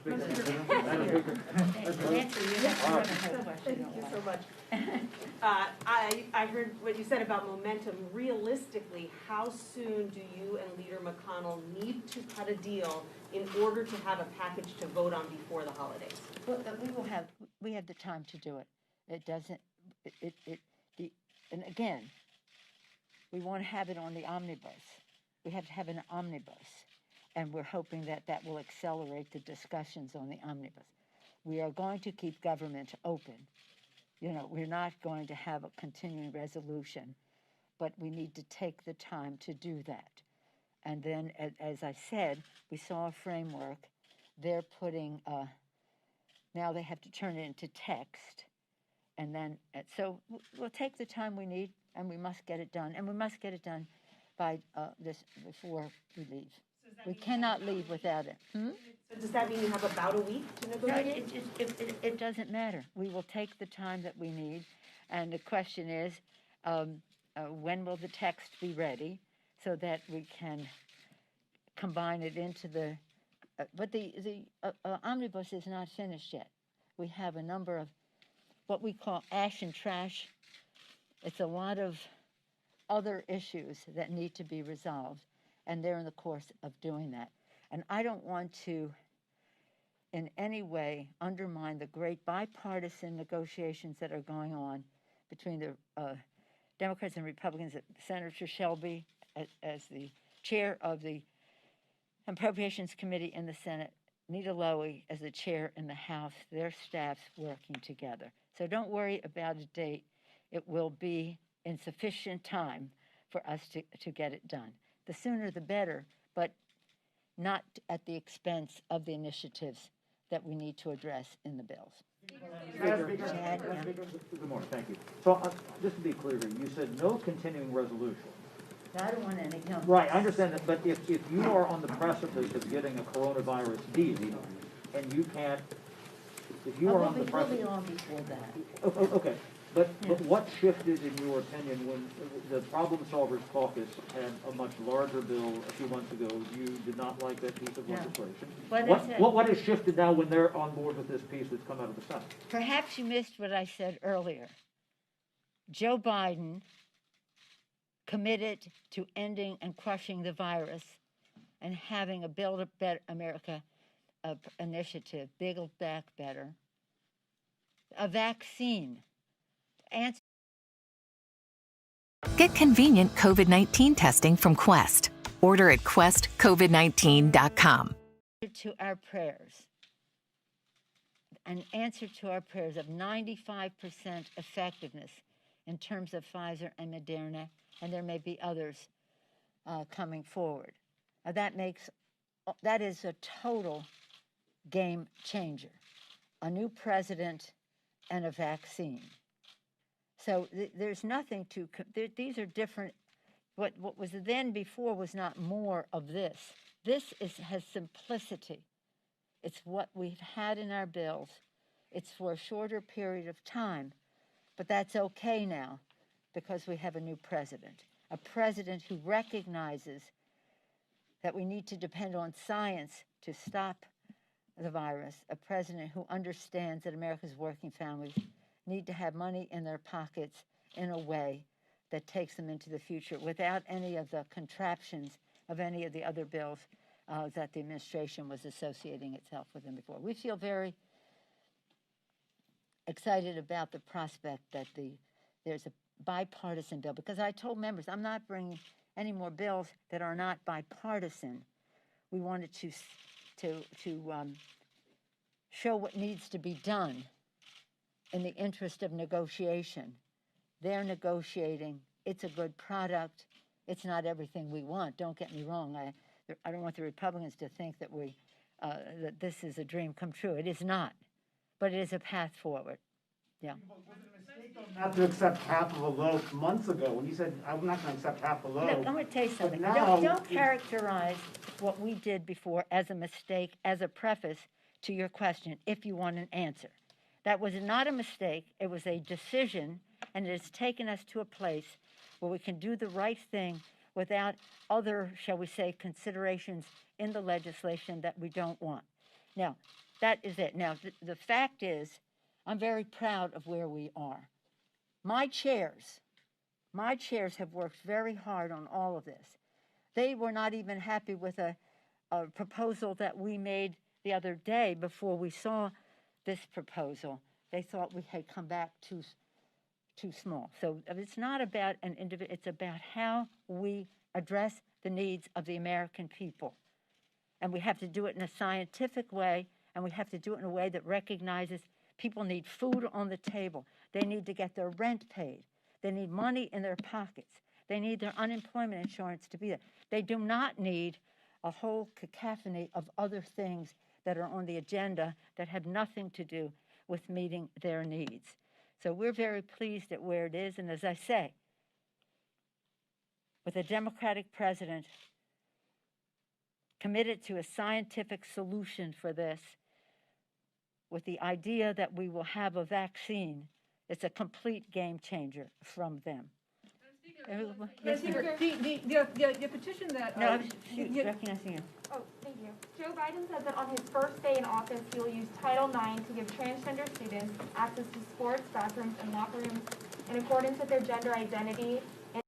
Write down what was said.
Thank you so much. I heard what you said about momentum. Realistically, how soon do you and Leader McConnell need to cut a deal in order to have a package to vote on before the holidays? Well, we have the time to do it. It doesn't, and again, we want to have it on the omnibus. We have to have an omnibus. And we're hoping that that will accelerate the discussions on the omnibus. We are going to keep government open. You know, we're not going to have a continuing resolution, but we need to take the time to do that. And then, as I said, we saw a framework. They're putting, now they have to turn it into text. And then, so we'll take the time we need, and we must get it done. And we must get it done by before we leave. We cannot leave without it. So does that mean you have about a week to negotiate? It doesn't matter. We will take the time that we need. And the question is, when will the text be ready so that we can combine it into the, but the omnibus is not finished yet. We have a number of what we call ash and trash. It's a lot of other issues that need to be resolved. And they're in the course of doing that. And I don't want to in any way undermine the great bipartisan negotiations that are going on between the Democrats and Republicans. Senator Shelby, as the chair of the Appropriations Committee in the Senate, Nita Lowey as the chair in the House, their staffs working together. So don't worry about a date. It will be in sufficient time for us to get it done. The sooner the better, but not at the expense of the initiatives that we need to address in the bills. Good morning, thank you. So just to be clear here, you said no continuing resolution. I don't want any. No. Right, I understand that, but if you are on the precipice of getting a coronavirus deal, and you can't, if you are on the precipice. We'll be on before that. Okay. But what shifted, in your opinion, when the Problem Solvers Caucus had a much larger bill a few months ago? You did not like that piece of legislation. What has shifted now when they're on board with this piece that's come out of the Senate? Perhaps you missed what I said earlier. Joe Biden committed to ending and crushing the virus and having a Build a Better America initiative, Build Back Better, a vaccine. Get convenient COVID-19 testing from Quest. Order at questcovid19.com. To our prayers, an answer to our prayers of 95% effectiveness in terms of Pfizer and Moderna, and there may be others coming forward. That is a total game changer. A new president and a vaccine. So there's nothing to, these are different. What was then before was not more of this. This has simplicity. It's what we've had in our bills. It's for a shorter period of time, but that's okay now because we have a new president. A president who recognizes that we need to depend on science to stop the virus. A president who understands that America's working families need to have money in their pockets in a way that takes them into the future without any of the contraptions of any of the other bills that the administration was associating itself with them before. We feel very excited about the prospect that there's a bipartisan bill, because I told members I'm not bringing any more bills that are not bipartisan. We wanted to show what needs to be done in the interest of negotiation. They're negotiating. It's a good product. It's not everything we want. Don't get me wrong. I don't want the Republicans to think that that this is a dream come true. It is not, but it is a path forward. Yeah. Was it a mistake not to accept half of a loaf months ago when you said I'm not going to accept half a loaf? Look, I'm going to tell you something. Don't characterize what we did before as a mistake, as a preface to your question, if you want an answer. That was not a mistake. It was a decision, and it has taken us to a place where we can do the right thing without other, shall we say, considerations in the legislation that we don't want. Now, that is it. Now, the fact is, I'm very proud of where we are. My chairs have worked very hard on all of this. They were not even happy with a proposal that we made the other day before we saw this proposal. They thought we had come back too small. So it's not about an individual, it's about how we address the needs of the American people. And we have to do it in a scientific way, and we have to do it in a way that recognizes people need food on the table. They need to get their rent paid. They need money in their pockets. They need their unemployment insurance to be there. They do not need a whole cacophony of other things that are on the agenda that have nothing to do with meeting their needs. So we're very pleased at where it is. And as I say, with a Democratic president committed to a scientific solution for this, with the idea that we will have a vaccine, it's a complete game changer from them. Yes, the petition that... No, I was recognizing you. Oh, thank you. Joe Biden said that on his first day in office, he will use Title IX to give transgender students access to sports, bathrooms, and locker rooms in accordance with their gender identity